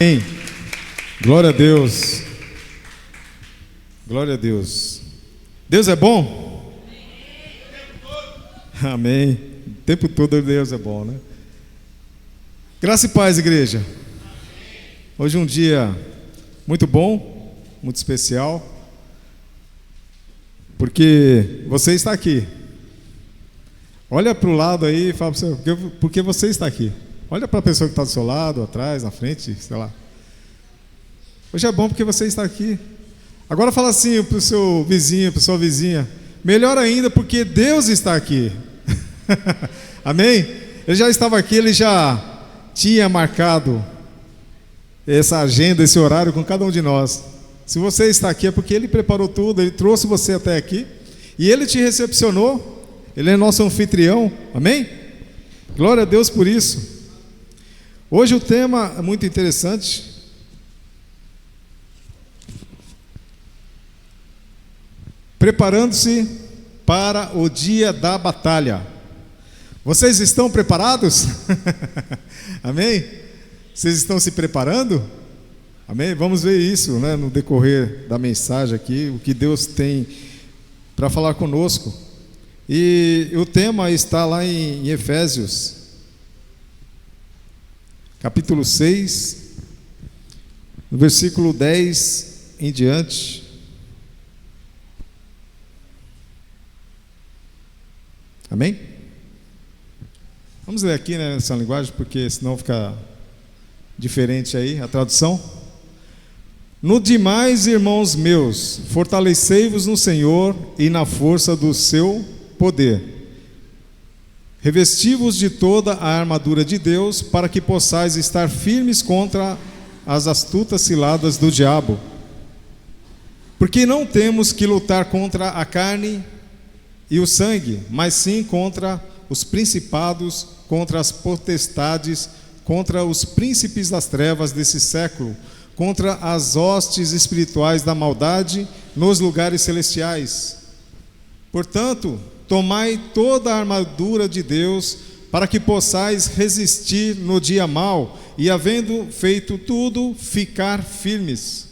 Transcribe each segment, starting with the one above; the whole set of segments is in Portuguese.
Amém. Glória a Deus. Glória a Deus. Deus é bom? Amém. O tempo todo Deus é bom, né? Graça e paz, igreja. Hoje é um dia muito bom, muito especial, porque você está aqui. Olha para o lado aí e fala para você, porque você está aqui. Olha para a pessoa que está do seu lado, atrás, na frente, sei lá. Hoje é bom porque você está aqui. Agora fala assim para o seu vizinho, para a sua vizinha. Melhor ainda porque Deus está aqui. Amém? Ele já estava aqui, ele já tinha marcado essa agenda, esse horário com cada um de nós. Se você está aqui é porque Ele preparou tudo, Ele trouxe você até aqui e Ele te recepcionou. Ele é nosso anfitrião. Amém? Glória a Deus por isso. Hoje o tema é muito interessante. Preparando-se para o dia da batalha. Vocês estão preparados? Amém? Vocês estão se preparando? Amém? Vamos ver isso, né, no decorrer da mensagem aqui, o que Deus tem para falar conosco. E o tema está lá em Efésios, capítulo 6, no versículo 10 em diante. Amém? Vamos ler aqui, né, nessa linguagem, porque senão fica diferente aí a tradução. No demais, irmãos meus, fortalecei-vos no Senhor e na força do seu poder. Revesti-vos de toda a armadura de Deus, para que possais estar firmes contra as astutas ciladas do diabo. Porque não temos que lutar contra a carne e o sangue, mas sim contra os principados, contra as potestades, contra os príncipes das trevas desse século, contra as hostes espirituais da maldade nos lugares celestiais. Portanto, tomai toda a armadura de Deus, para que possais resistir no dia mau, e havendo feito tudo, ficar firmes.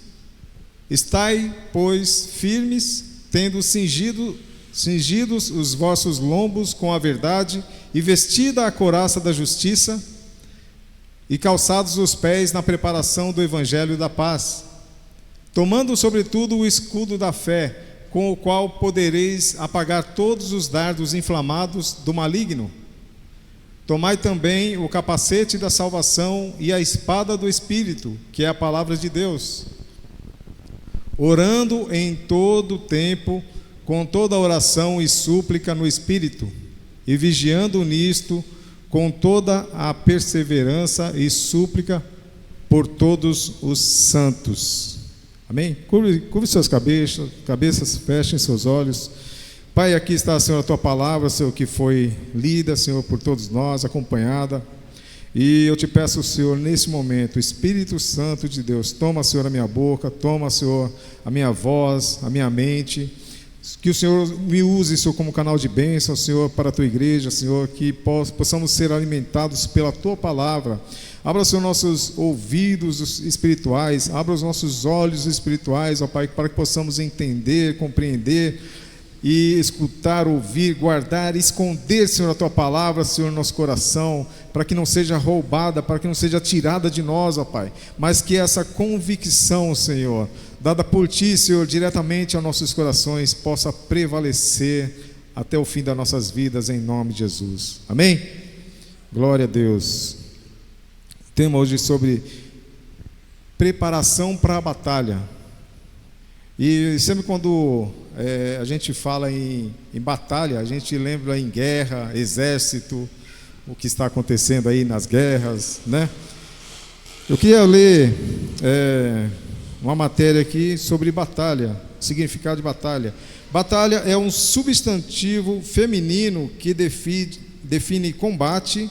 Estai, pois, firmes, tendo cingidos os vossos lombos com a verdade, e vestida a couraça da justiça, e calçados os pés na preparação do evangelho da paz, tomando sobretudo o escudo da fé, com o qual podereis apagar todos os dardos inflamados do maligno. Tomai também o capacete da salvação e a espada do Espírito, que é a palavra de Deus, orando em todo tempo, com toda oração e súplica no Espírito, e vigiando nisto, com toda a perseverança e súplica por todos os santos. Amém? Curve suas cabeças, fechem seus olhos. Pai, aqui está, Senhor, a Tua palavra, Senhor, que foi lida, Senhor, por todos nós, acompanhada. E eu te peço, Senhor, nesse momento, Espírito Santo de Deus, toma, Senhor, a minha boca, toma, Senhor, a minha voz, a minha mente. Que o Senhor me use, Senhor, como canal de bênção, Senhor, para a Tua igreja, Senhor, que possamos ser alimentados pela Tua palavra. Abra, Senhor, nossos ouvidos espirituais, abra os nossos olhos espirituais, ó Pai, para que possamos entender, compreender e escutar, ouvir, guardar, esconder, Senhor, a Tua palavra, Senhor, no nosso coração, para que não seja roubada, para que não seja tirada de nós, ó Pai, mas que essa convicção, Senhor, dada por Ti, Senhor, diretamente aos nossos corações, possa prevalecer até o fim das nossas vidas, em nome de Jesus. Amém? Glória a Deus. O tema hoje sobre preparação para a batalha. E sempre quando a gente fala em batalha, a gente lembra em guerra, exército, o que está acontecendo aí nas guerras, né? Eu queria ler uma matéria aqui sobre batalha, significado de batalha. Batalha é um substantivo feminino que define combate,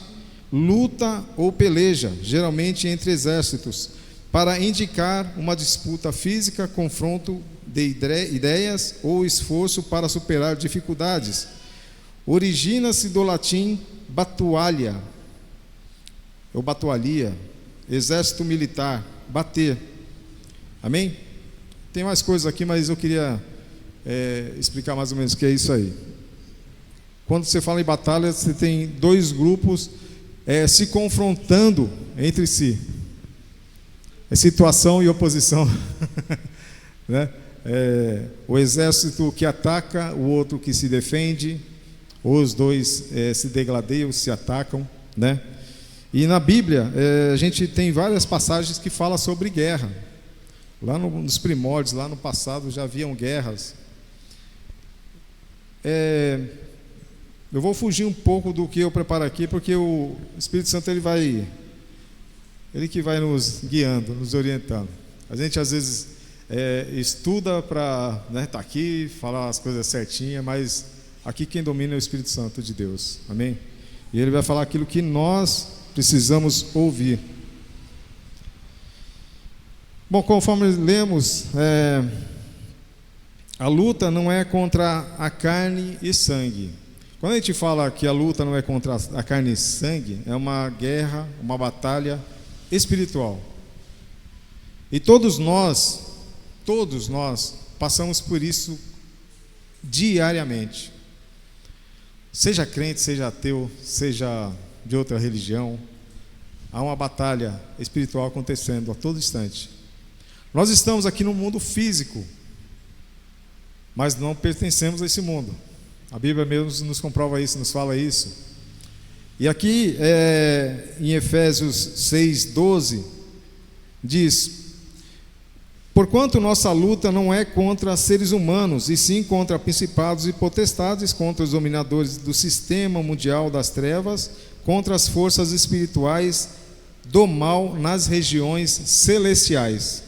luta ou peleja, geralmente entre exércitos, para indicar uma disputa física, confronto de ideias ou esforço para superar dificuldades. Origina-se do latim batualia, ou batualia, exército militar, bater. Amém? Tem mais coisas aqui, mas eu queria explicar mais ou menos o que é isso aí. Quando você fala em batalha, você tem dois grupos se confrontando entre si. É situação e oposição. Né? O exército que ataca, o outro que se defende, ou os dois se degladeiam, se atacam, né? E na Bíblia a gente tem várias passagens que falam sobre guerra. Lá nos primórdios, lá no passado já haviam guerras. Eu vou fugir um pouco do que eu preparo aqui, porque o Espírito Santo ele que vai nos guiando, nos orientando. A gente às vezes estuda para estar aqui, falar as coisas certinhas, mas aqui quem domina é o Espírito Santo de Deus, amém? E ele vai falar aquilo que nós precisamos ouvir. Bom, conforme lemos, a luta não é contra a carne e sangue. Quando a gente fala que a luta não é contra a carne e sangue, é uma guerra, uma batalha espiritual. E todos nós passamos por isso diariamente. Seja crente, seja ateu, seja de outra religião, há uma batalha espiritual acontecendo a todo instante. Nós estamos aqui no mundo físico, mas não pertencemos a esse mundo. A Bíblia mesmo nos comprova isso, nos fala isso. E aqui em Efésios 6:12 diz: porquanto nossa luta não é contra seres humanos, e sim contra principados e potestades, contra os dominadores do sistema mundial das trevas, contra as forças espirituais do mal nas regiões celestiais.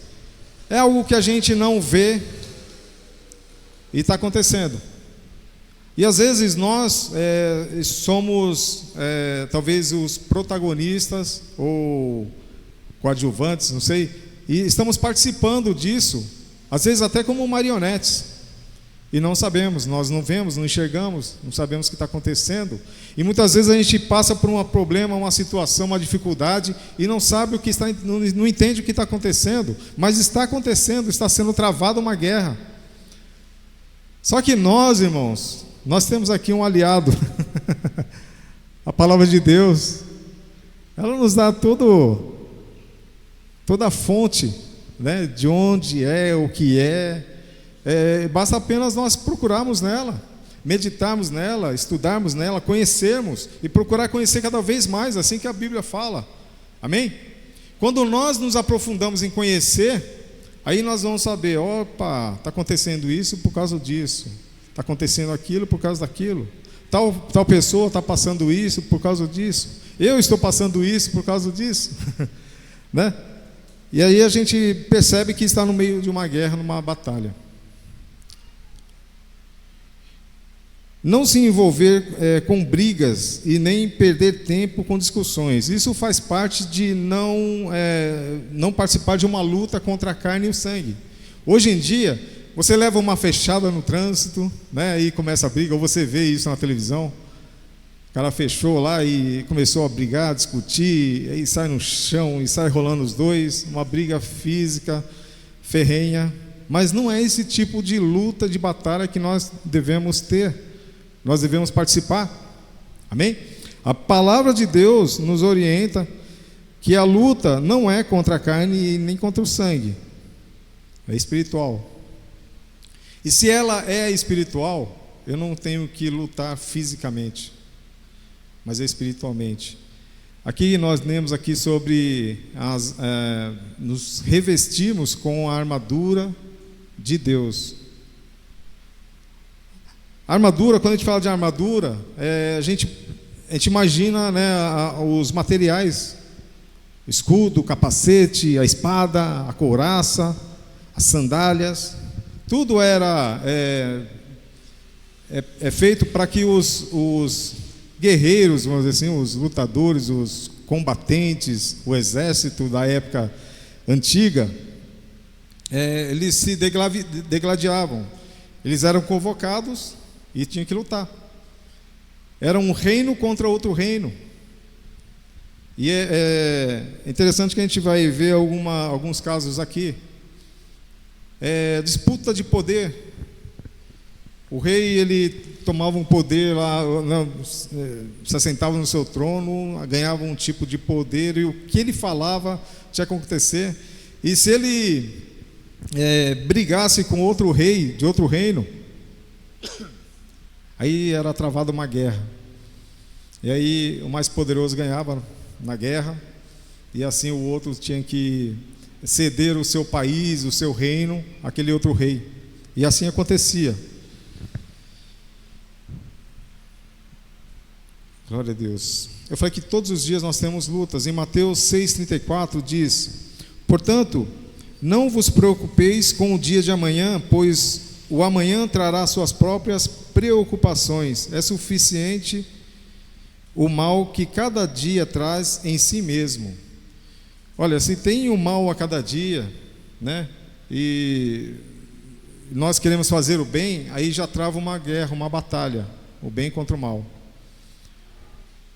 É algo que a gente não vê e está acontecendo. E às vezes nós somos talvez os protagonistas ou coadjuvantes, não sei, e estamos participando disso, às vezes até como marionetes, e não sabemos, nós não vemos, não enxergamos, não sabemos o que está acontecendo, e muitas vezes a gente passa por um problema, uma situação, uma dificuldade, e não sabe o que está, não entende o que está acontecendo, mas está acontecendo, está sendo travada uma guerra. Só que nós, irmãos, nós temos aqui um aliado, a palavra de Deus, ela nos dá toda a fonte, né, de onde o que basta apenas nós procurarmos nela, meditarmos nela, estudarmos nela, conhecermos e procurar conhecer cada vez mais, assim que a Bíblia fala, amém? Quando nós nos aprofundamos em conhecer, aí nós vamos saber, opa, está acontecendo isso por causa disso, está acontecendo aquilo por causa daquilo, tal pessoa está passando isso por causa disso, eu estou passando isso por causa disso, né? E aí a gente percebe que está no meio de uma guerra, numa batalha. Não se envolver com brigas e nem perder tempo com discussões. Isso faz parte de não participar de uma luta contra a carne e o sangue. Hoje em dia, você leva uma fechada no trânsito, né, e começa a briga, ou você vê isso na televisão. O cara fechou lá e começou a brigar, a discutir, aí sai no chão e sai rolando os dois, uma briga física, ferrenha. Mas não é esse tipo de luta, de batalha que nós devemos ter, nós devemos participar, amém? A palavra de Deus nos orienta que a luta não é contra a carne e nem contra o sangue, é espiritual. E se ela é espiritual, eu não tenho que lutar fisicamente, mas é espiritualmente. Aqui nós lemos aqui sobre nos revestirmos com a armadura de Deus. A armadura, quando a gente fala de armadura, a gente imagina, né, os materiais: o escudo, o capacete, a espada, a couraça, as sandálias. Tudo era feito para que os guerreiros, vamos dizer assim, os lutadores, os combatentes, o exército da época antiga, eles se degladiavam, eles eram convocados e tinham que lutar. Era um reino contra outro reino. E é interessante que a gente vai ver alguns casos aqui. Disputa de poder. O rei, ele tomava um poder lá, se assentava no seu trono, ganhava um tipo de poder, e o que ele falava tinha que acontecer. E se ele brigasse com outro rei de outro reino, aí era travada uma guerra. E aí o mais poderoso ganhava na guerra, e assim o outro tinha que ceder o seu país, o seu reino, àquele outro rei. E assim acontecia. Glória a Deus. Eu falei que todos os dias nós temos lutas. Em Mateus 6,34 diz: portanto, não vos preocupeis com o dia de amanhã, pois o amanhã trará suas próprias preocupações. É suficiente o mal que cada dia traz em si mesmo. Olha, se tem o mal a cada dia, né, e nós queremos fazer o bem, aí já trava uma guerra, uma batalha, o bem contra o mal.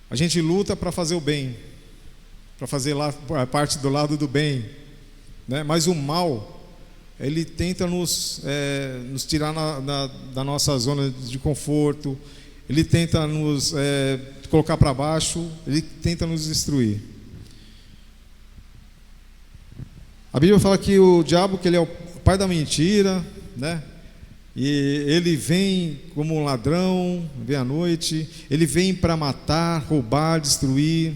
A gente luta para fazer o bem, para fazer lá a parte do lado do bem, né? Mas o mal, ele tenta nos tirar da nossa zona de conforto, ele tenta nos colocar para baixo, ele tenta nos destruir. A Bíblia fala que o diabo, que ele é o pai da mentira, né? E ele vem como um ladrão, vem à noite, ele vem para matar, roubar, destruir.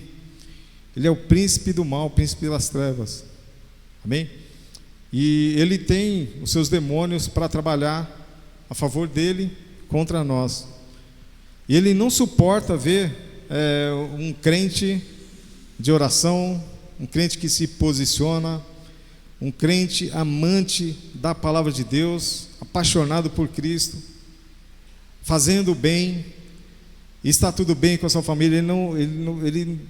Ele é o príncipe do mal, o príncipe das trevas. Amém? E ele tem os seus demônios para trabalhar a favor dele contra nós. E ele não suporta ver um crente de oração, um crente que se posiciona, um crente amante da palavra de Deus, apaixonado por Cristo, fazendo o bem, e está tudo bem com a sua família. Ele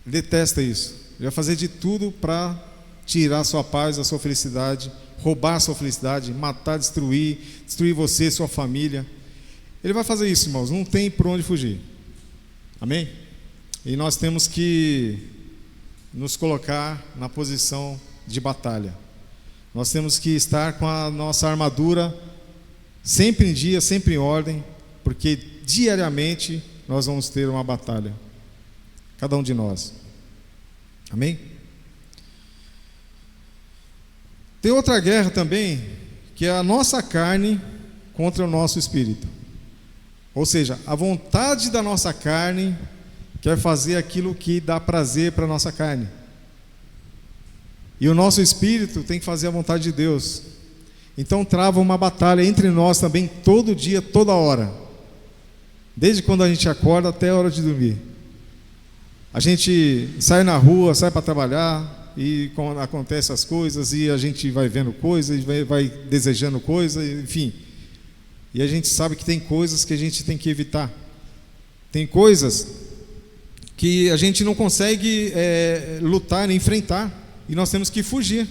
detesta isso. Ele vai fazer de tudo para tirar a sua paz, a sua felicidade, roubar a sua felicidade, matar, destruir você, sua família. Ele vai fazer isso, irmãos, não tem por onde fugir. Amém? E nós temos que nos colocar na posição de batalha. Nós temos que estar com a nossa armadura sempre em dia, sempre em ordem, porque diariamente nós vamos ter uma batalha, cada um de nós. Amém? Tem outra guerra também, que é a nossa carne contra o nosso espírito. Ou seja, a vontade da nossa carne quer fazer aquilo que dá prazer para a nossa carne. E o nosso espírito tem que fazer a vontade de Deus. Então trava uma batalha entre nós também, todo dia, toda hora. Desde quando a gente acorda até a hora de dormir. A gente sai na rua, sai para trabalhar, e quando acontecem as coisas, e a gente vai vendo coisas, e vai desejando coisas, enfim. E a gente sabe que tem coisas que a gente tem que evitar. Tem coisas que a gente não consegue lutar, enfrentar, e nós temos que fugir.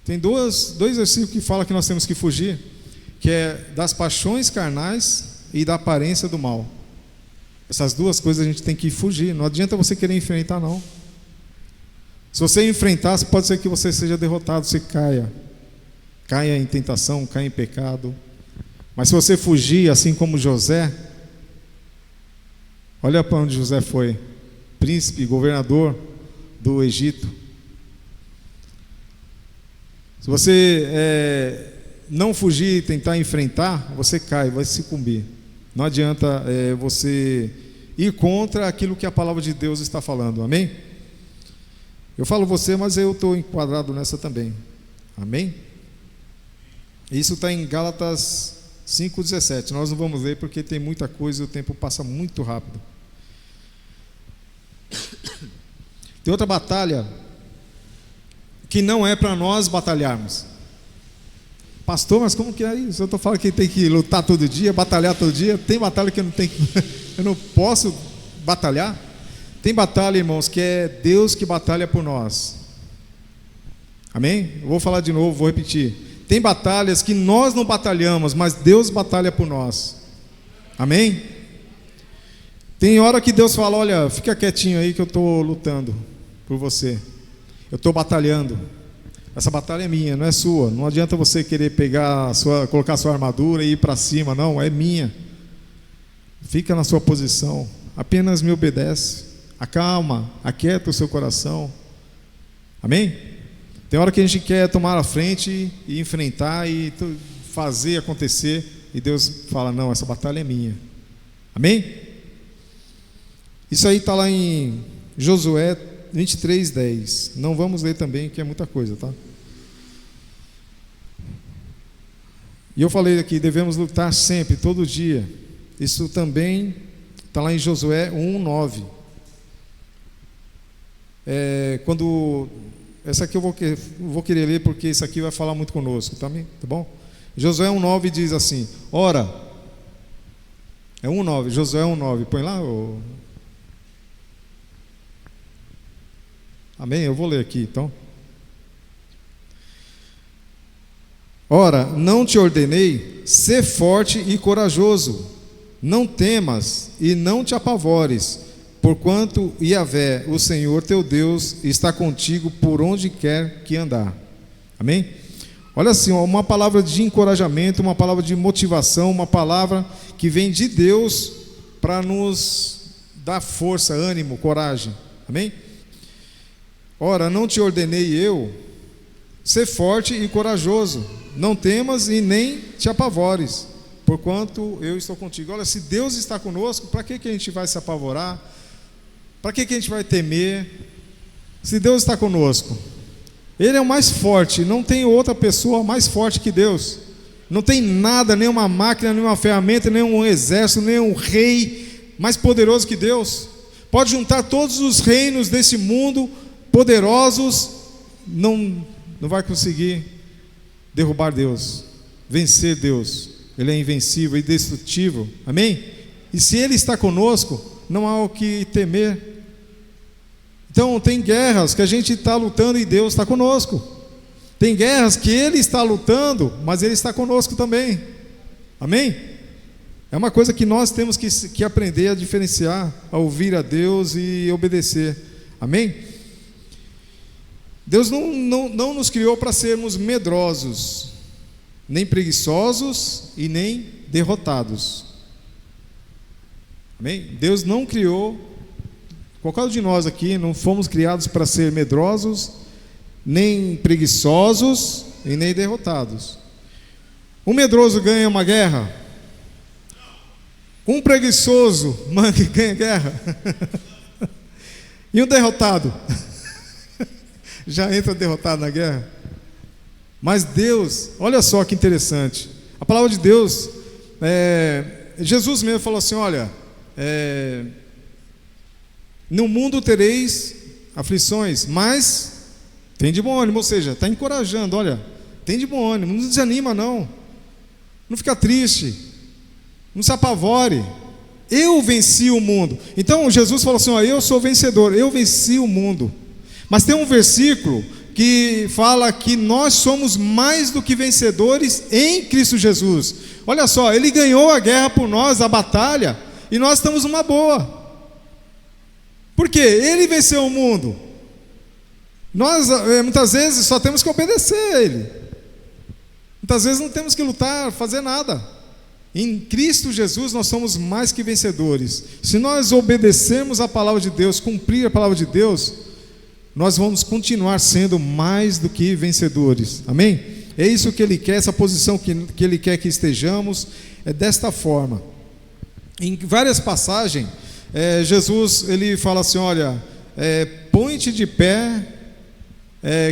Tem dois versículos que falam que nós temos que fugir, que é das paixões carnais e da aparência do mal. Essas duas coisas a gente tem que fugir. Não adianta você querer enfrentar, não. Se você enfrentar, pode ser que você seja derrotado, você caia em tentação, caia em pecado. Mas se você fugir, assim como José, olha para onde José foi, príncipe, governador do Egito. Se você não fugir e tentar enfrentar, você cai, vai sucumbir. Não adianta você ir contra aquilo que a palavra de Deus está falando, amém? Eu falo você, mas eu estou enquadrado nessa também, amém? Isso está em Gálatas 5,17, nós não vamos ler porque tem muita coisa e o tempo passa muito rápido. Tem outra batalha que não é para nós batalharmos. Pastor, mas como que é isso? Eu estou falando que tem que lutar todo dia, batalhar todo dia. Tem batalha que eu não posso batalhar? Tem batalha, irmãos, que é Deus que batalha por nós. Amém? Eu vou falar de novo, vou repetir. Tem batalhas que nós não batalhamos, mas Deus batalha por nós. Amém? Tem hora que Deus fala: olha, fica quietinho aí que eu estou lutando por você, eu estou batalhando. Essa batalha é minha, não é sua. Não adianta você querer colocar sua armadura e ir para cima, não, é minha. Fica na sua posição, apenas me obedece, acalma, aquieta o seu coração. Amém? Tem hora que a gente quer tomar a frente e enfrentar e fazer acontecer, e Deus fala: não, essa batalha é minha. Amém? Isso aí está lá em Josué 23:10. Não vamos ler também, que é muita coisa, tá? E eu falei aqui, devemos lutar sempre, todo dia. Isso também está lá em Josué 1:9. Essa aqui eu vou querer ler, porque isso aqui vai falar muito conosco, tá bom? Josué 1:9 diz assim: ora, é 1:9, Josué 1:9, põe lá. Amém? Eu vou ler aqui então. Ora, não te ordenei, sê forte e corajoso, não temas e não te apavores, porquanto Yahvé, o Senhor teu Deus, está contigo por onde quer que andar. Amém? Olha assim, uma palavra de encorajamento, uma palavra de motivação, uma palavra que vem de Deus para nos dar força, ânimo, coragem. Amém? Ora, não te ordenei eu, ser forte e corajoso, não temas e nem te apavores, porquanto eu estou contigo. Olha, se Deus está conosco, para que a gente vai se apavorar? Para que a gente vai temer? Se Deus está conosco, Ele é o mais forte, não tem outra pessoa mais forte que Deus. Não tem nada, nenhuma máquina, nenhuma ferramenta, nenhum exército, nenhum rei mais poderoso que Deus. Pode juntar todos os reinos desse mundo poderosos, não vai conseguir derrubar Deus, vencer Deus. Ele é invencível e indestrutível. Amém? E se Ele está conosco, não há o que temer. Então tem guerras que a gente está lutando e Deus está conosco. Tem guerras que Ele está lutando, mas Ele está conosco também. Amém? É uma coisa que nós temos que aprender a diferenciar, a ouvir a Deus e obedecer. Amém? Deus não nos criou para sermos medrosos, nem preguiçosos e nem derrotados. Amém? Deus não criou, qualquer um de nós aqui, não fomos criados para ser medrosos, nem preguiçosos e nem derrotados. Um medroso ganha uma guerra? Um preguiçoso ganha guerra? E um derrotado? Já entra derrotado na guerra? Mas Deus, olha só que interessante, a palavra de Deus, Jesus mesmo falou assim: olha, no mundo tereis aflições, mas tem de bom ânimo. Ou seja, está encorajando, olha, tem de bom ânimo, não desanima não fica triste, não se apavore, eu venci o mundo. Então Jesus falou assim: olha, eu sou vencedor, eu venci o mundo. Mas tem um versículo que fala que nós somos mais do que vencedores em Cristo Jesus. Olha só, Ele ganhou a guerra por nós, a batalha, e nós estamos numa boa. Por quê? Ele venceu o mundo. Nós muitas vezes só temos que obedecer a Ele. Muitas vezes não temos que lutar, fazer nada. Em Cristo Jesus nós somos mais que vencedores. Se nós obedecermos a palavra de Deus, cumprir a palavra de Deus, nós vamos continuar sendo mais do que vencedores. Amém? É isso que Ele quer, essa posição que Ele quer que estejamos, é desta forma. Em várias passagens, Jesus ele fala assim: olha, põe-te de pé,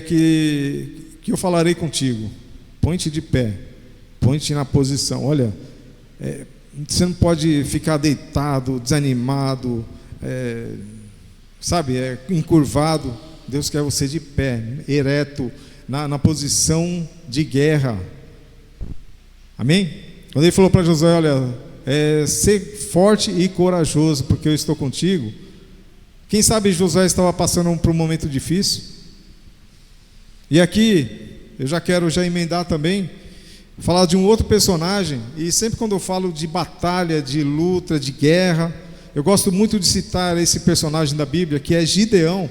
que eu falarei contigo. Põe-te de pé, põe-te na posição. Olha, você não pode ficar deitado, desanimado, encurvado. Deus quer você de pé, ereto, na posição de guerra. Amém? Quando Ele falou para Josué: olha, ser forte e corajoso, porque eu estou contigo. Quem sabe Josué estava passando por um momento difícil. E aqui eu já quero emendar também, falar de um outro personagem. E sempre quando eu falo de batalha, de luta, de guerra, eu gosto muito de citar esse personagem da Bíblia, que é Gideão.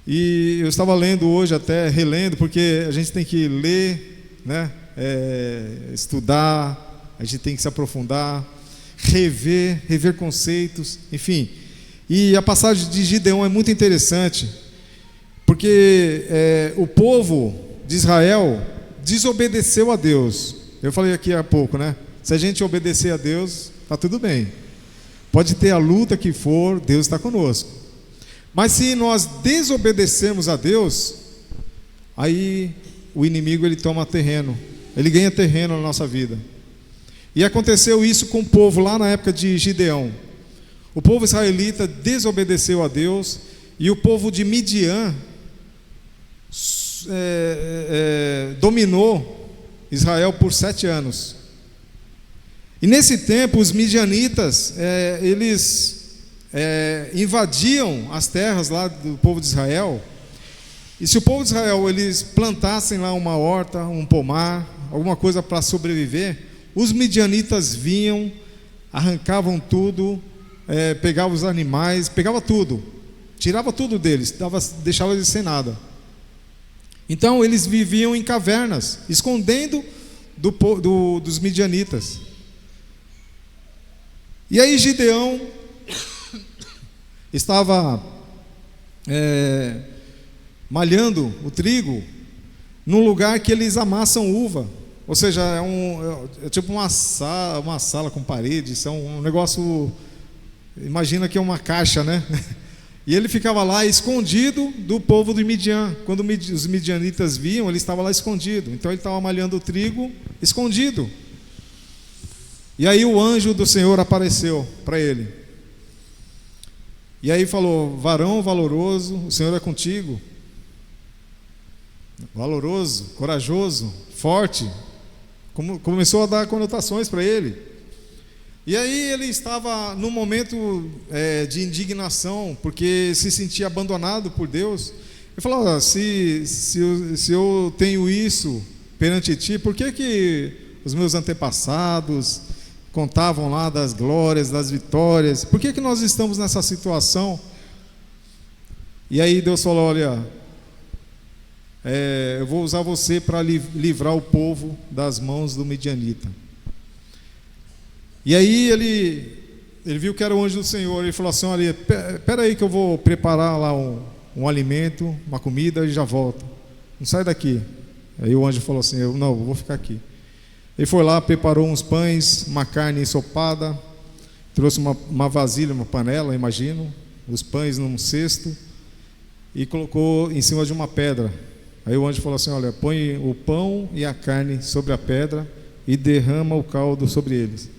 E eu estava lendo hoje, até relendo, porque a gente tem que ler, né? Estudar, a gente tem que se aprofundar, rever conceitos, enfim. E a passagem de Gideão é muito interessante, porque o povo de Israel desobedeceu a Deus. Eu falei aqui há pouco, né? Se a gente obedecer a Deus, está tudo bem. Pode ter a luta que for, Deus está conosco. Mas se nós desobedecermos a Deus, aí o inimigo ele toma terreno, ele ganha terreno na nossa vida. E aconteceu isso com o povo lá na época de Gideão. O povo israelita desobedeceu a Deus, e o povo de Midian dominou Israel por 7 anos. E nesse tempo os midianitas, eles invadiam as terras lá do povo de Israel. E se o povo de Israel eles plantassem lá uma horta, um pomar, alguma coisa para sobreviver, os midianitas vinham, arrancavam tudo, pegavam os animais, pegava tudo, tirava tudo deles, deixava eles sem nada. Então eles viviam em cavernas, escondendo dos midianitas. E aí Gideão estava malhando o trigo num lugar que eles amassam uva, ou seja, é tipo uma sala com paredes, é um negócio, imagina que é uma caixa, né? E ele ficava lá escondido do povo de Midian. Quando os midianitas viam, ele estava lá escondido, então ele estava malhando o trigo escondido. E aí o anjo do Senhor apareceu para ele. E aí falou: varão valoroso, o Senhor é contigo. Valoroso, corajoso, forte. Começou a dar conotações para ele. E aí ele estava num momento de indignação, porque se sentia abandonado por Deus. Ele falou: se eu tenho isso perante ti, por que os meus antepassados contavam lá das glórias, das vitórias? Por que nós estamos nessa situação? E aí Deus falou: olha, eu vou usar você para livrar o povo das mãos do midianita. E aí ele viu que era o anjo do Senhor. Ele falou assim: olha, espera aí que eu vou preparar lá um alimento, uma comida, e já volto, não sai daqui. Aí o anjo falou assim: eu vou ficar aqui. Ele foi lá, preparou uns pães, uma carne ensopada, trouxe uma vasilha, uma panela, imagino, os pães num cesto, e colocou em cima de uma pedra. Aí o anjo falou assim: olha, põe o pão e a carne sobre a pedra e derrama o caldo sobre eles.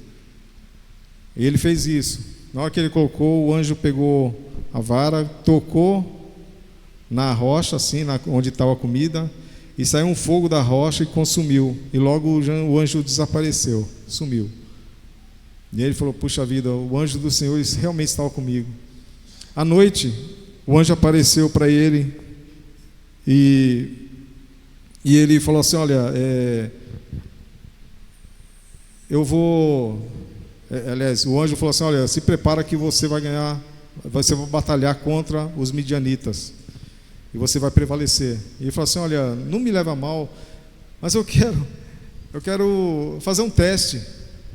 E ele fez isso. Na hora que ele colocou, o anjo pegou a vara, tocou na rocha, assim, onde estava a comida, e saiu um fogo da rocha e consumiu. E logo o anjo desapareceu, sumiu. E ele falou: puxa vida, o anjo do Senhor realmente estava comigo. À noite, o anjo apareceu para ele e ele falou assim: olha, eu vou... aliás, o anjo falou assim: olha, se prepara que você vai ganhar, você vai batalhar contra os midianitas e você vai prevalecer. E ele falou assim: olha, não me leva a mal, mas eu quero fazer um teste,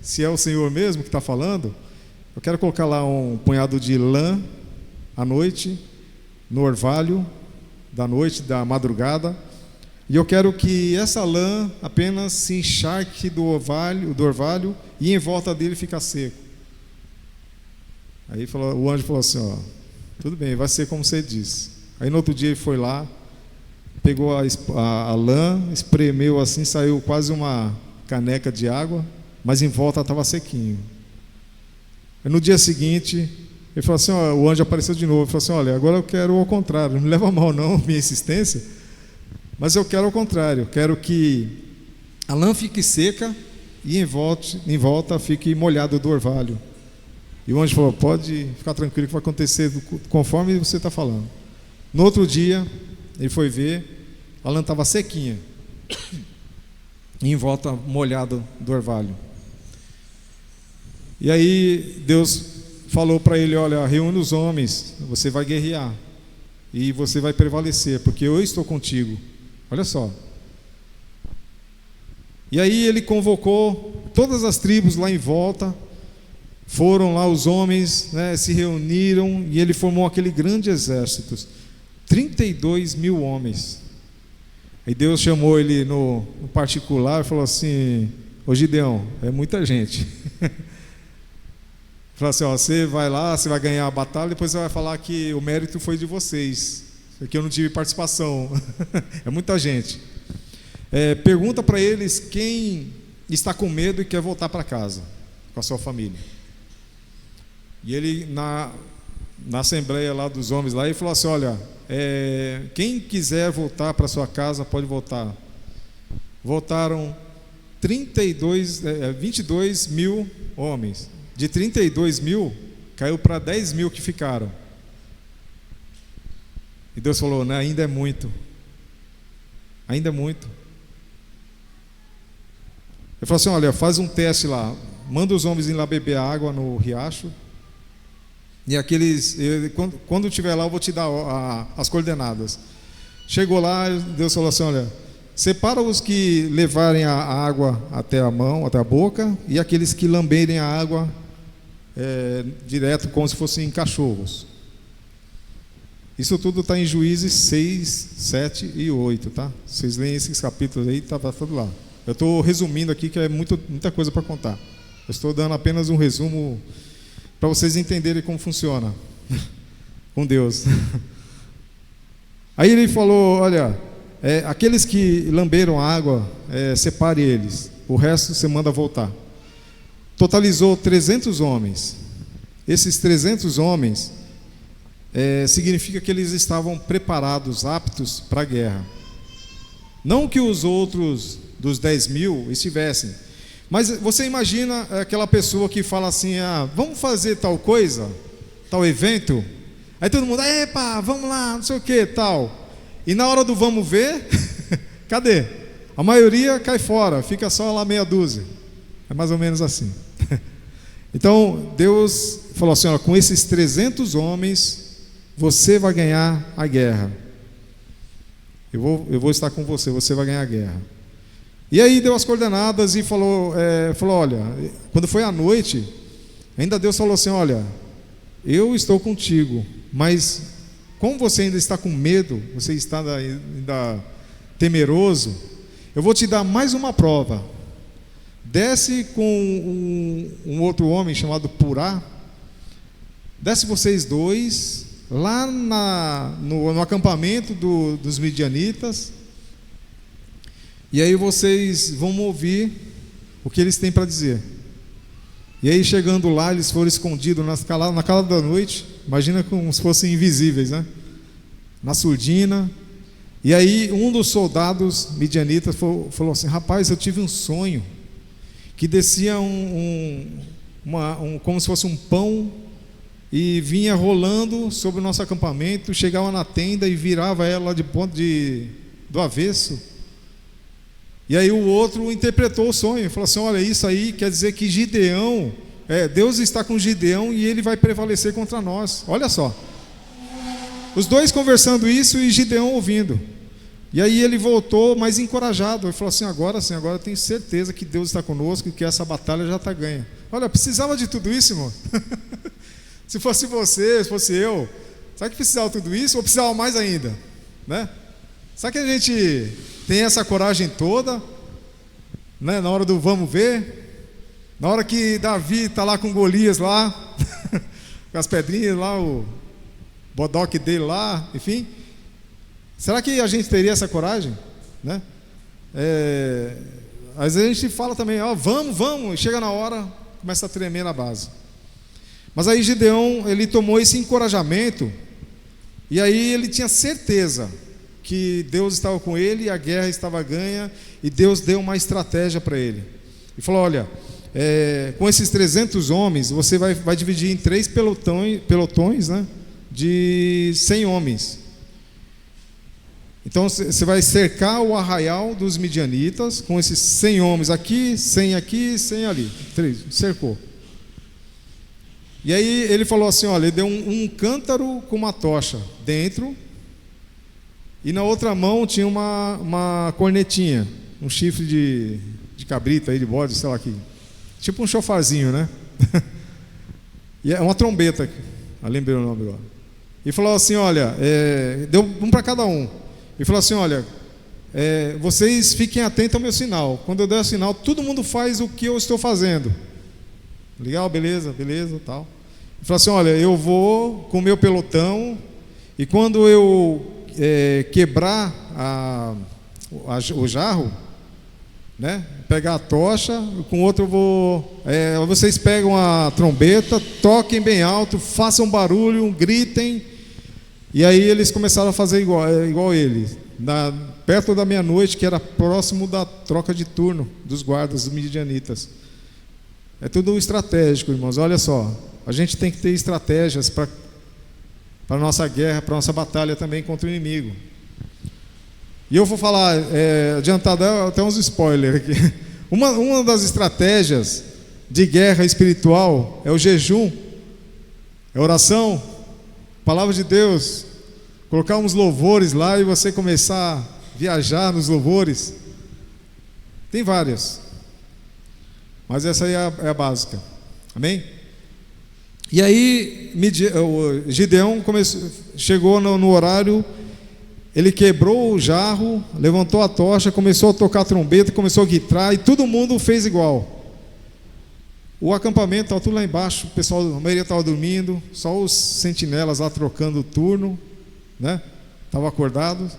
se é o Senhor mesmo que está falando. Eu quero colocar lá um punhado de lã à noite, no orvalho da noite, da madrugada, e eu quero que essa lã apenas se encharque do orvalho e em volta dele fica seco. Aí o anjo falou assim: ó, tudo bem, vai ser como você disse. Aí no outro dia ele foi lá, pegou a lã, espremeu assim, saiu quase uma caneca de água, mas em volta estava sequinho. Aí no dia seguinte ele falou assim: ó, o anjo apareceu de novo. Ele falou assim: olha, agora eu quero ao contrário, não me leva a mal não minha insistência, mas eu quero ao contrário, eu quero que a lã fique seca e em volta fique molhado do orvalho. E o anjo falou: pode ficar tranquilo que vai acontecer conforme você está falando. No outro dia ele foi ver, a lã estava sequinha e em volta molhado do orvalho. E aí Deus falou para ele: olha, reúne os homens, você vai guerrear e você vai prevalecer, porque eu estou contigo. Olha só. E aí ele convocou todas as tribos lá em volta. Foram lá os homens, né, se reuniram, e ele formou aquele grande exército, 32 mil homens. Aí Deus chamou ele no particular e falou assim: ô Gideão, é muita gente. Falou assim: ó, você vai lá, você vai ganhar a batalha, depois você vai falar que o mérito foi de vocês, porque eu não tive participação. É muita gente. Pergunta para eles quem está com medo e quer voltar para casa com a sua família. E ele, na assembleia lá dos homens lá, ele falou assim: olha, quem quiser voltar para sua casa pode voltar. Voltaram 22 mil homens. De 32 mil, caiu para 10 mil que ficaram. E Deus falou: né, ainda é muito. Ainda é muito. Ele falou assim: olha, faz um teste lá, manda os homens ir lá beber água no riacho. E aqueles, quando estiver lá, eu vou te dar as coordenadas. Chegou lá, Deus falou assim: olha, separa os que levarem a água até a mão, até a boca, e aqueles que lamberem a água direto, como se fossem cachorros. Isso tudo está em Juízes 6, 7 e 8, tá? Vocês leem esses capítulos aí, está tudo lá. Eu estou resumindo aqui, que é muita coisa para contar. Eu estou dando apenas um resumo para vocês entenderem como funciona com Deus. Aí ele falou: olha, aqueles que lamberam a água, separe eles, o resto você manda voltar. Totalizou 300 homens. Esses 300 homens significa que eles estavam preparados, aptos para a guerra. Não que os outros dos 10 mil estivessem, mas você imagina aquela pessoa que fala assim: vamos fazer tal coisa, tal evento. Aí todo mundo: epa, vamos lá, não sei o que, tal. E na hora do vamos ver, cadê? A maioria cai fora, fica só lá meia dúzia. É mais ou menos assim. Então Deus falou assim: olha, com esses 300 homens você vai ganhar a guerra. Eu vou estar com você, você vai ganhar a guerra. E aí deu as coordenadas e falou: olha, quando foi à noite, ainda Deus falou assim: olha, eu estou contigo, mas como você ainda está com medo, você está ainda temeroso, eu vou te dar mais uma prova. Desce com um outro homem chamado Purá, desce vocês dois lá no acampamento dos midianitas. E aí vocês vão ouvir o que eles têm para dizer. E aí, chegando lá, eles foram escondidos na calada da noite. Imagina como se fossem invisíveis, né? Na surdina. E aí um dos soldados midianitas falou assim: rapaz, eu tive um sonho que descia como se fosse um pão e vinha rolando sobre o nosso acampamento, chegava na tenda e virava ela de ponto do avesso. E aí o outro interpretou o sonho e falou assim: olha, isso aí quer dizer que Gideão, Deus está com Gideão e ele vai prevalecer contra nós. Olha só, os dois conversando isso e Gideão ouvindo. E aí ele voltou mais encorajado, ele falou assim: agora sim, agora eu tenho certeza que Deus está conosco e que essa batalha já está ganha. Olha, precisava de tudo isso, irmão? Se fosse você, se fosse eu, será que precisava de tudo isso ou precisava mais ainda, né? Será que a gente tem essa coragem toda, né, na hora do vamos ver? Na hora que Davi está lá com Golias lá, com as pedrinhas lá, o bodoque dele lá, enfim. Será que a gente teria essa coragem, né? Às vezes a gente fala também: vamos, e chega na hora, começa a tremer na base. Mas aí Gideão, ele tomou esse encorajamento, e aí ele tinha certeza que Deus estava com ele e a guerra estava ganha, e Deus deu uma estratégia para ele. E falou: olha, com esses 300 homens, você vai dividir em 3 pelotões, né, de 100 homens. Então você vai cercar o arraial dos midianitas com esses 100 homens aqui, 100 ali, 3, cercou. E aí ele falou assim, olha, ele deu um cântaro com uma tocha dentro, e na outra mão tinha uma cornetinha, um chifre de cabrito aí, de bode, sei lá, aqui, tipo um chofarzinho, né? E é uma trombeta, eu lembrei o nome agora. E falou assim, olha, deu um para cada um. E falou assim, olha, vocês fiquem atentos ao meu sinal. Quando eu der o sinal, todo mundo faz o que eu estou fazendo. Legal, beleza, tal. Ele falou assim, olha, eu vou com o meu pelotão, e quando eu quebrar o jarro, né, pegar a tocha, com outro eu vou... vocês pegam a trombeta, toquem bem alto, façam barulho, gritem. E aí eles começaram a fazer igual ele. Perto da meia-noite, que era próximo da troca de turno dos guardas, dos midianitas. É tudo estratégico, irmãos. Olha só, a gente tem que ter estratégias para a nossa guerra, para a nossa batalha também contra o inimigo. E eu vou falar, adiantado até uns spoilers aqui. Uma das estratégias de guerra espiritual é o jejum, é a oração, palavra de Deus, colocar uns louvores lá e você começar a viajar nos louvores. Tem várias, mas essa aí é a básica. Amém? E aí Gideão chegou no horário. Ele quebrou o jarro, levantou a tocha, começou a tocar a trombeta, começou a guitar, e todo mundo fez igual. O acampamento estava tudo lá embaixo, a maioria estava dormindo, só os sentinelas lá trocando o turno, né? Estavam acordados.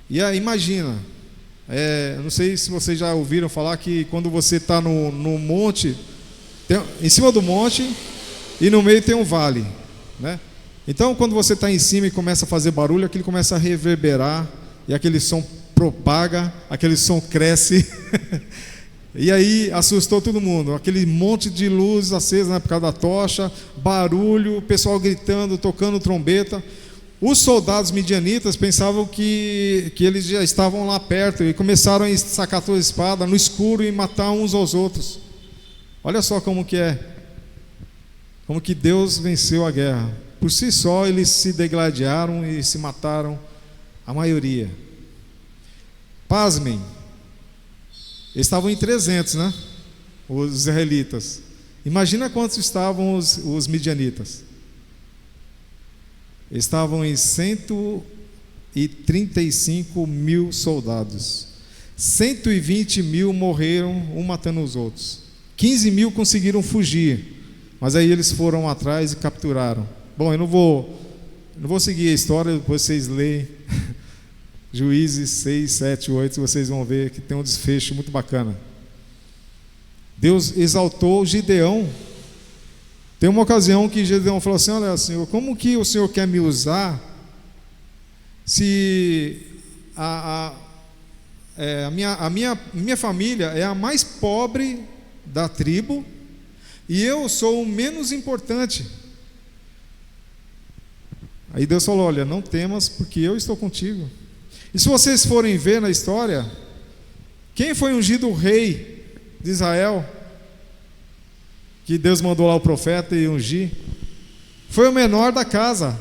E aí, imagina, não sei se vocês já ouviram falar que quando você está no monte, em cima do monte, e no meio tem um vale, né? Então, quando você está em cima e começa a fazer barulho, aquilo começa a reverberar, e aquele som propaga, aquele som cresce, e aí assustou todo mundo, aquele monte de luz acesa, né, por causa da tocha, barulho, o pessoal gritando, tocando trombeta. Os soldados midianitas pensavam que eles já estavam lá perto, e começaram a sacar toda a espada no escuro e matar uns aos outros. Olha só como que Deus venceu a guerra. Por si só, eles se degladiaram e se mataram, a maioria. Pasmem, eles estavam em 300, né? Os israelitas. Imagina quantos estavam os midianitas. Eles estavam em 135 mil soldados. 120 mil morreram, um matando os outros. 15 mil conseguiram fugir, mas aí eles foram atrás e capturaram. Bom, eu não vou seguir a história, depois vocês leem Juízes 6, 7, 8, vocês vão ver que tem um desfecho muito bacana. Deus exaltou Gideão. Tem uma ocasião que Gideão falou assim, olha Senhor, como que o Senhor quer me usar se a minha família é a mais pobre da tribo e eu sou o menos importante? Aí Deus falou, olha, não temas, porque eu estou contigo. E se vocês forem ver na história, quem foi ungido rei de Israel, que Deus mandou lá o profeta e ungir? Foi o menor da casa,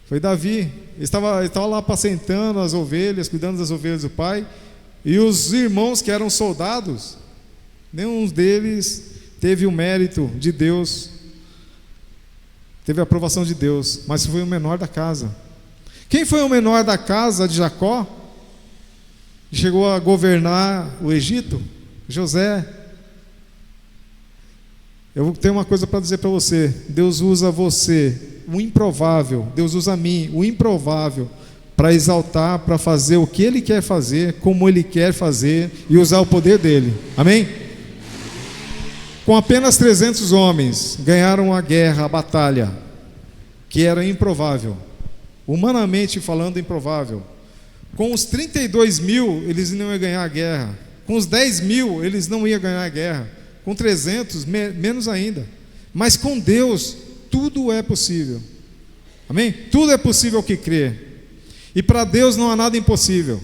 foi Davi. Ele estava lá apacentando as ovelhas, cuidando das ovelhas do pai. E os irmãos que eram soldados, nenhum deles teve o mérito de Deus, teve a aprovação de Deus, mas foi o menor da casa. Quem foi o menor da casa de Jacó? Chegou a governar o Egito? José. Eu tenho uma coisa para dizer para você. Deus usa você, o improvável. Deus usa mim, o improvável, para exaltar, para fazer o que Ele quer fazer, como Ele quer fazer, e usar o poder dEle. Amém? Com apenas 300 homens, ganharam a guerra, a batalha, que era improvável, humanamente falando improvável. Com os 32 mil, eles não iam ganhar a guerra. Com os 10 mil, eles não iam ganhar a guerra. Com 300, menos ainda. Mas com Deus, tudo é possível. Amém? Tudo é possível que crê. E para Deus não há nada impossível.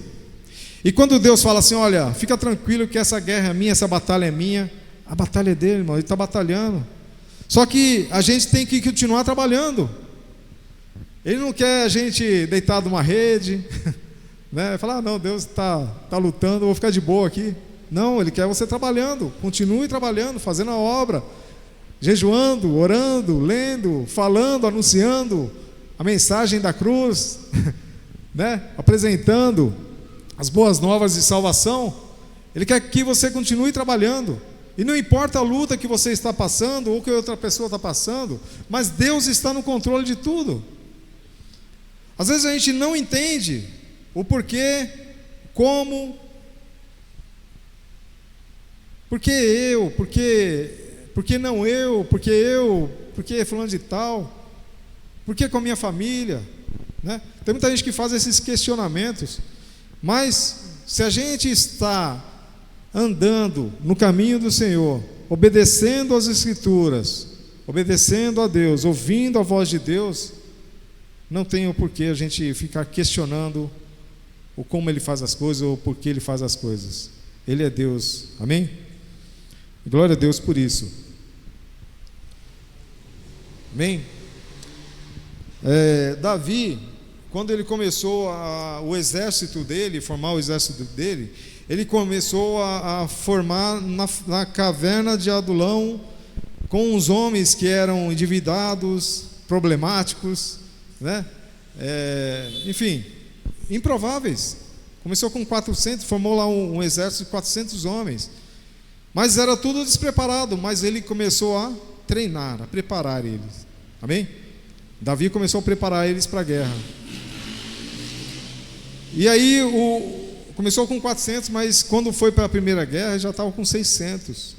E quando Deus fala assim, olha, fica tranquilo que essa guerra é minha, essa batalha é minha, a batalha é dele, irmão, ele está batalhando. Só que a gente tem que continuar trabalhando. Ele não quer a gente deitado numa rede, né? Falar, não, Deus está lutando, eu vou ficar de boa aqui. Não, Ele quer você trabalhando. Continue trabalhando, fazendo a obra, jejuando, orando, lendo, falando, anunciando a mensagem da cruz, né? Apresentando as boas novas de salvação. Ele quer que você continue trabalhando. E não importa a luta que você está passando ou que outra pessoa está passando, mas Deus está no controle de tudo. Às vezes a gente não entende o porquê, como, por que eu, por que não eu, por que fulano de tal, por que com a minha família, né? Tem muita gente que faz esses questionamentos, mas se a gente está andando no caminho do Senhor, obedecendo às Escrituras, obedecendo a Deus, ouvindo a voz de Deus, não tem o porquê a gente ficar questionando o como Ele faz as coisas ou por que Ele faz as coisas. Ele é Deus, amém? Glória a Deus por isso, amém? Davi, quando ele começou o exército dele, formar o exército dele, ele começou a formar na caverna de Adulão, com os homens que eram endividados, problemáticos, né? Enfim, improváveis. Começou com 400, formou lá um exército de 400 homens, mas era tudo despreparado. Mas ele começou a treinar, a preparar eles, amém? Davi começou a preparar eles para a guerra. E aí começou com 400, mas quando foi para a primeira guerra já estava com 600.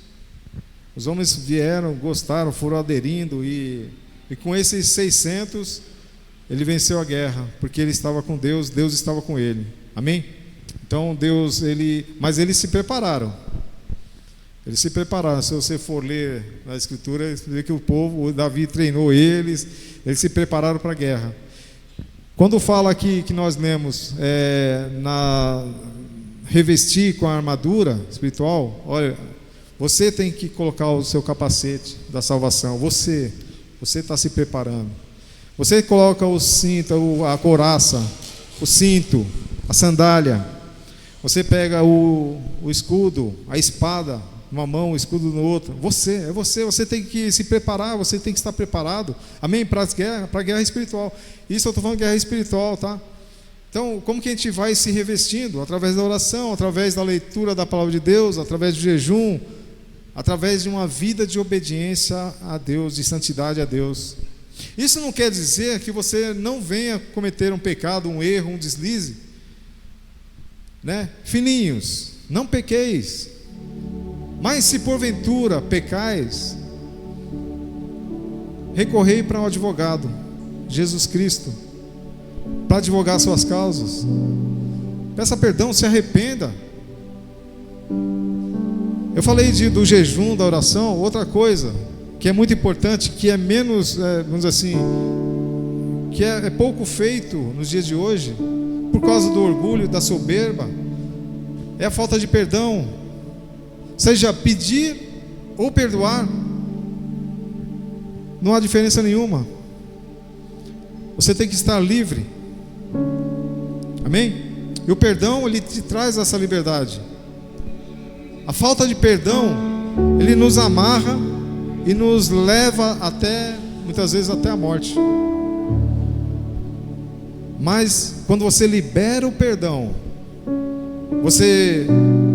Os homens vieram, gostaram, foram aderindo, e com esses 600 ele venceu a guerra, porque ele estava com Deus, Deus estava com ele, amém? Então mas eles se prepararam. Eles se prepararam. Se você for ler na Escritura, você vê que o Davi treinou eles se prepararam para a guerra. Quando fala aqui que nós lemos revestir com a armadura espiritual, olha, você tem que colocar o seu capacete da salvação. Você está se preparando. Você coloca o cinto, a couraça, o cinto, a sandália. Você pega o escudo, a espada numa mão, o escudo no outro. Você tem que se preparar, você tem que estar preparado, amém? Para a guerra espiritual. Isso eu estou falando de guerra espiritual, tá? Então, como que a gente vai se revestindo? Através da oração, através da leitura da palavra de Deus, através do jejum, através de uma vida de obediência a Deus, de santidade a Deus. Isso não quer dizer que você não venha cometer um pecado, um erro, um deslize, né? Filhinhos, não pequeis. Mas se porventura pecais, recorrei para um advogado, Jesus Cristo, para advogar suas causas. Peça perdão, se arrependa. Eu falei do jejum, da oração. Outra coisa que é muito importante, que é menos, vamos dizer assim, que é pouco feito nos dias de hoje, por causa do orgulho, da soberba, é a falta de perdão. Seja pedir ou perdoar, não há diferença nenhuma. Você tem que estar livre, amém? E o perdão, ele te traz essa liberdade. A falta de perdão, ele nos amarra e nos leva muitas vezes até a morte. Mas quando você libera o perdão, você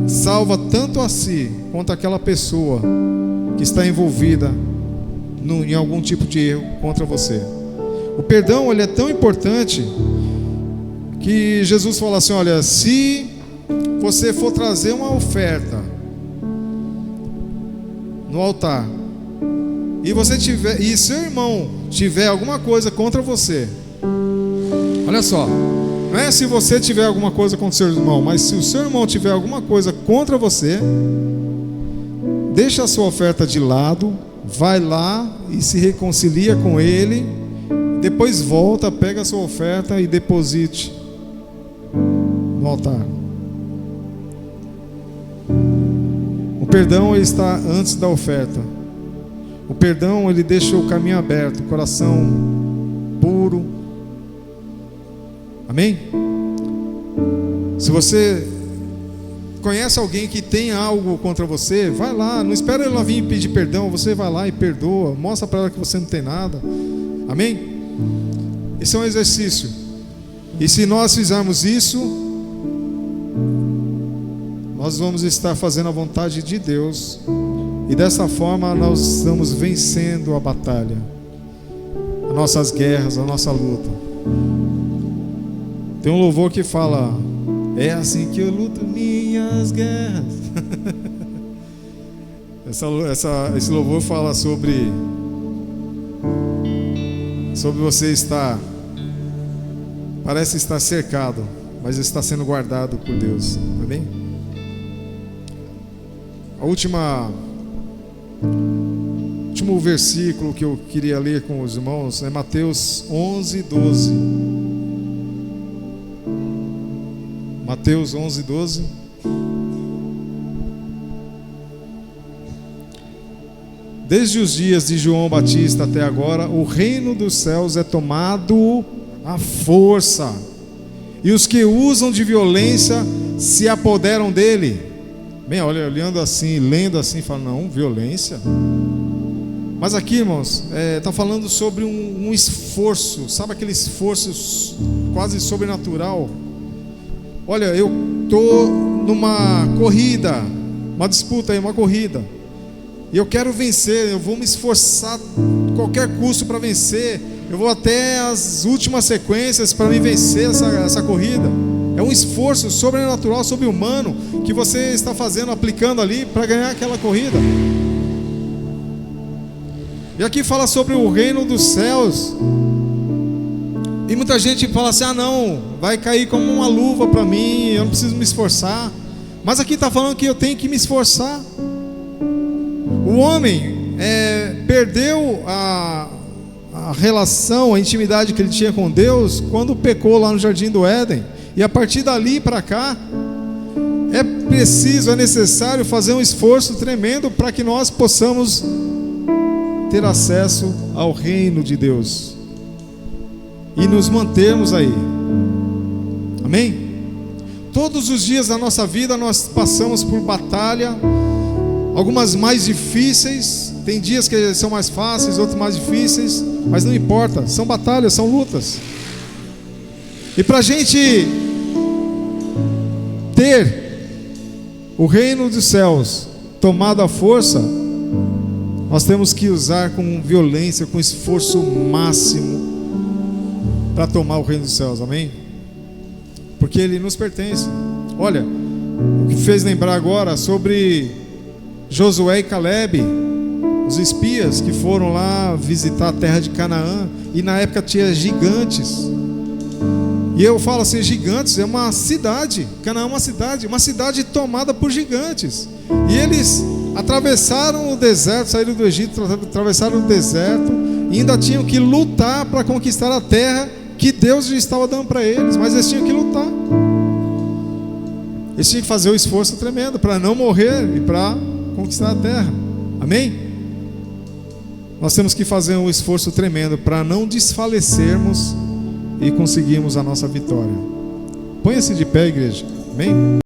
salva tanto a si quanto aquela pessoa que está envolvida em algum tipo de erro contra você. O perdão, ele é tão importante que Jesus fala assim: olha, se você for trazer uma oferta no altar e seu irmão tiver alguma coisa contra você, olha só, não é se você tiver alguma coisa contra o seu irmão, mas se o seu irmão tiver alguma coisa contra você, deixa a sua oferta de lado, vai lá e se reconcilia com ele, depois volta, pega a sua oferta e deposite no altar. O perdão está antes da oferta. O perdão, ele deixa o caminho aberto, o coração puro. Amém? Se você conhece alguém que tem algo contra você, vai lá, não espera ela vir pedir perdão, você vai lá e perdoa, mostra para ela que você não tem nada. Amém? Esse é um exercício. E se nós fizermos isso, nós vamos estar fazendo a vontade de Deus. E dessa forma nós estamos vencendo a batalha, as nossas guerras, a nossa luta. Tem um louvor que fala: é assim que eu luto minhas guerras. Esse louvor fala sobre você estar, parece estar cercado, mas está sendo guardado por Deus. Amém? Último versículo que eu queria ler com os irmãos é Mateus 11:12. Mateus 11:12. Desde os dias de João Batista até agora, o reino dos céus é tomado à força, e os que usam de violência se apoderam dele. Bem, olha, olhando assim, lendo assim, fala: não, violência. Mas aqui, irmãos, está falando sobre um esforço, sabe aquele esforço quase sobrenatural? Olha, eu estou numa corrida, uma disputa aí, uma corrida, e eu quero vencer, eu vou me esforçar a qualquer custo para vencer, eu vou até as últimas sequências para me vencer essa corrida. É um esforço sobrenatural, sobre-humano, que você está fazendo, aplicando ali para ganhar aquela corrida. E aqui fala sobre o reino dos céus. E muita gente fala assim: ah não, vai cair como uma luva para mim, eu não preciso me esforçar. Mas aqui está falando que eu tenho que me esforçar. O homem perdeu a relação, a intimidade que ele tinha com Deus quando pecou lá no Jardim do Éden. E a partir dali para cá, é necessário fazer um esforço tremendo para que nós possamos ter acesso ao reino de Deus e nos mantermos aí. Amém? Todos os dias da nossa vida nós passamos por batalha, algumas mais difíceis, tem dias que são mais fáceis, outros mais difíceis, mas não importa, são batalhas, são lutas. E para a gente ter o reino dos céus tomado à força, nós temos que usar com violência, com esforço máximo para tomar o reino dos céus, amém? Porque ele nos pertence. Olha, o que fez lembrar agora sobre Josué e Calebe, os espias que foram lá visitar a terra de Canaã, e na época tinha gigantes. E eu falo assim, gigantes é uma cidade, Canaã é uma cidade tomada por gigantes. E eles atravessaram o deserto, saíram do Egito, atravessaram o deserto, e ainda tinham que lutar para conquistar a terra que Deus já estava dando para eles, mas eles tinham que lutar. Eles tinham que fazer um esforço tremendo para não morrer e para conquistar a terra. Amém? Nós temos que fazer um esforço tremendo para não desfalecermos e conseguirmos a nossa vitória. Ponha-se de pé, igreja. Amém?